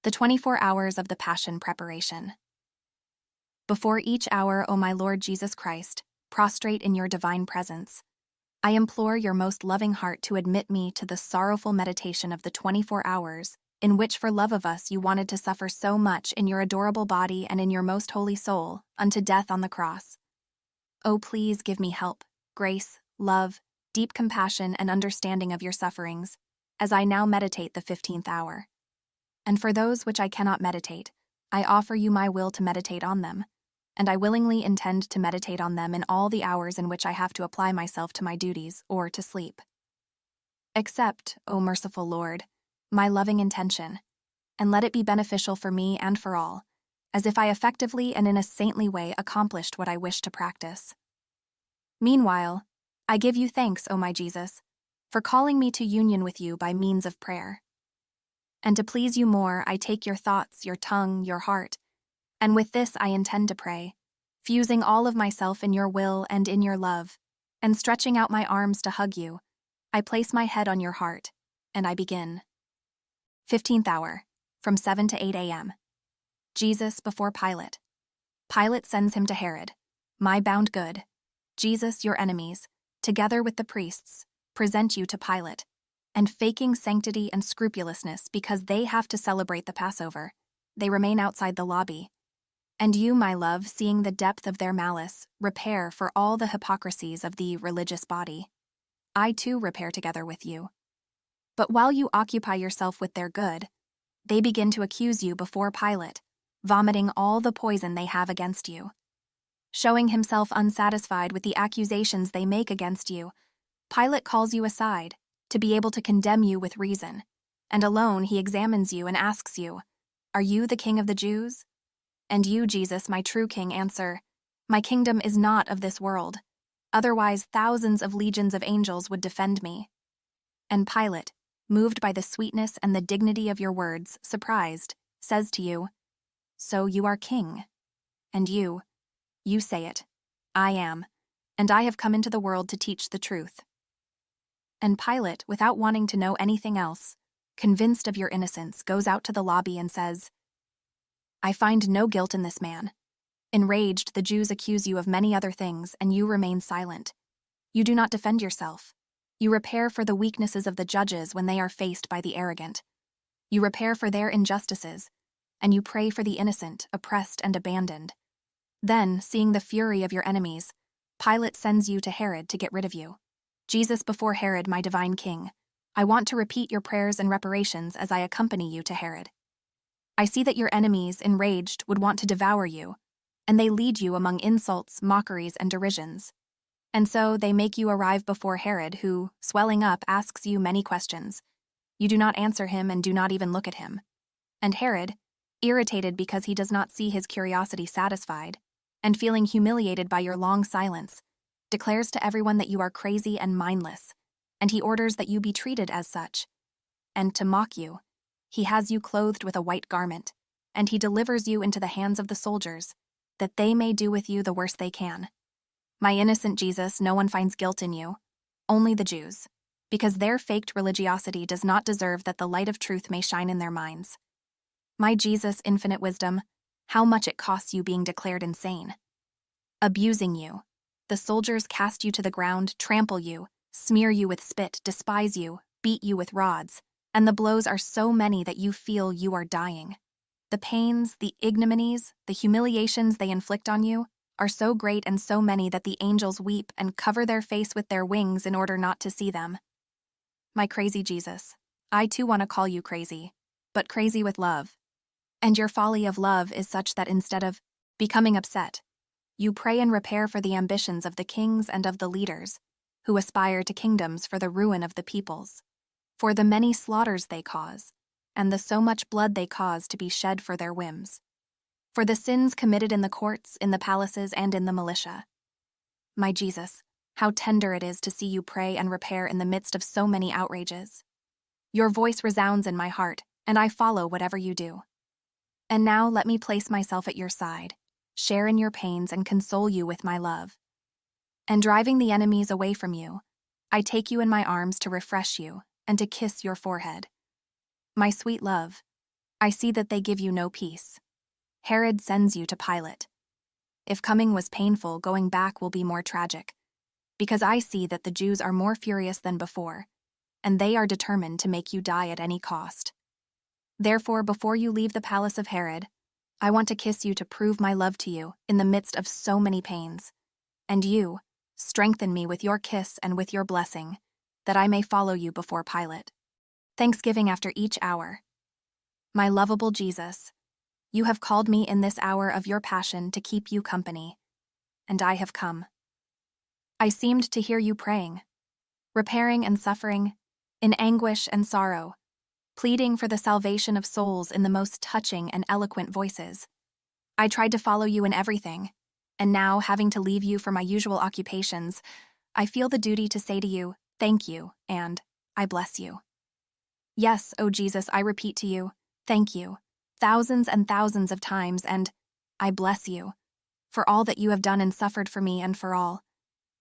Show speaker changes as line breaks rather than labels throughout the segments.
The 24 hours of the Passion preparation. Before each hour, O my Lord Jesus Christ, prostrate in your divine presence, I implore your most loving heart to admit me to the sorrowful meditation of the 24 hours in which for love of us you wanted to suffer so much in your adorable body and in your most holy soul, unto death on the cross. O please give me help, grace, love, deep compassion and understanding of your sufferings, as I now meditate the 15th hour. And for those which I cannot meditate, I offer you my will to meditate on them, and I willingly intend to meditate on them in all the hours in which I have to apply myself to my duties or to sleep. Accept, O merciful Lord, my loving intention, and let it be beneficial for me and for all, as if I effectively and in a saintly way accomplished what I wish to practice. Meanwhile, I give you thanks, O my Jesus, for calling me to union with you by means of prayer. And to please you more, I take your thoughts, your tongue, your heart, and with this I intend to pray, fusing all of myself in your will and in your love, and stretching out my arms to hug you, I place my head on your heart, and I begin. 15th hour, from 7 to 8 a.m. Jesus before Pilate. Pilate sends him to Herod, my bound good. Jesus, your enemies, together with the priests, present you to Pilate, and faking sanctity and scrupulousness because they have to celebrate the Passover, they remain outside the lobby. And you, my love, seeing the depth of their malice, repair for all the hypocrisies of the religious body. I too repair together with you. But while you occupy yourself with their good, they begin to accuse you before Pilate, vomiting all the poison they have against you. Showing himself unsatisfied with the accusations they make against you, Pilate calls you aside, to be able to condemn you with reason, and alone he examines you and asks you, "Are you the King of the Jews?" And you, Jesus, my true King, answer, "My kingdom is not of this world. Otherwise, thousands of legions of angels would defend me." And Pilate, moved by the sweetness and the dignity of your words, surprised, says to you, "So you are king." And you say it, "I am, and I have come into the world to teach the truth." And Pilate, without wanting to know anything else, convinced of your innocence, goes out to the lobby and says, "I find no guilt in this man." Enraged, the Jews accuse you of many other things, and you remain silent. You do not defend yourself. You repair for the weaknesses of the judges when they are faced by the arrogant. You repair for their injustices, and you pray for the innocent, oppressed, and abandoned. Then, seeing the fury of your enemies, Pilate sends you to Herod to get rid of you. Jesus before Herod, my divine King, I want to repeat your prayers and reparations as I accompany you to Herod. I see that your enemies, enraged, would want to devour you, and they lead you among insults, mockeries, and derisions. And so they make you arrive before Herod, who, swelling up, asks you many questions. You do not answer him and do not even look at him. And Herod, irritated because he does not see his curiosity satisfied, and feeling humiliated by your long silence, declares to everyone that you are crazy and mindless, and he orders that you be treated as such. And to mock you, he has you clothed with a white garment, and he delivers you into the hands of the soldiers, that they may do with you the worst they can. My innocent Jesus, no one finds guilt in you, only the Jews, because their faked religiosity does not deserve that the light of truth may shine in their minds. My Jesus, infinite wisdom, how much it costs you being declared insane. Abusing you, the soldiers cast you to the ground, trample you, smear you with spit, despise you, beat you with rods, and the blows are so many that you feel you are dying. The pains, the ignominies, the humiliations they inflict on you are so great and so many that the angels weep and cover their face with their wings in order not to see them. My crazy Jesus, I too want to call you crazy, but crazy with love. And your folly of love is such that instead of becoming upset, you pray and repair for the ambitions of the kings and of the leaders, who aspire to kingdoms for the ruin of the peoples, for the many slaughters they cause, and the so much blood they cause to be shed for their whims, for the sins committed in the courts, in the palaces, and in the militia. My Jesus, how tender it is to see you pray and repair in the midst of so many outrages. Your voice resounds in my heart, and I follow whatever you do. And now let me place myself at your side, share in your pains, and console you with my love. And driving the enemies away from you, I take you in my arms to refresh you and to kiss your forehead. My sweet love, I see that they give you no peace. Herod sends you to Pilate. If coming was painful, going back will be more tragic, because I see that the Jews are more furious than before, and they are determined to make you die at any cost. Therefore, before you leave the palace of Herod, I want to kiss you to prove my love to you in the midst of so many pains. And you, strengthen me with your kiss and with your blessing, that I may follow you before Pilate. Thanksgiving after each hour. My lovable Jesus, you have called me in this hour of your passion to keep you company, and I have come. I seemed to hear you praying, repairing and suffering, in anguish and sorrow, pleading for the salvation of souls in the most touching and eloquent voices. I tried to follow you in everything, and now, having to leave you for my usual occupations, I feel the duty to say to you, thank you, and I bless you. Yes, O Jesus, I repeat to you, thank you, thousands and thousands of times, and I bless you, for all that you have done and suffered for me and for all.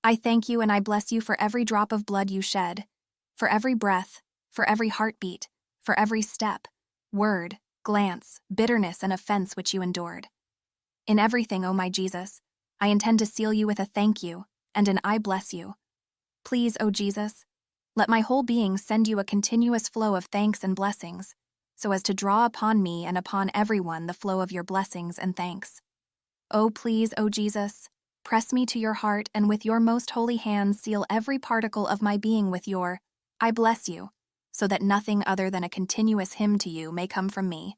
I thank you and I bless you for every drop of blood you shed, for every breath, for every heartbeat, for every step, word, glance, bitterness, and offense which you endured. In everything, O my Jesus, I intend to seal you with a thank you and an I bless you. Please, O Jesus, let my whole being send you a continuous flow of thanks and blessings, so as to draw upon me and upon everyone the flow of your blessings and thanks. Oh, please, O Jesus, press me to your heart and with your most holy hand seal every particle of my being with your I bless you, so that nothing other than a continuous hymn to you may come from me.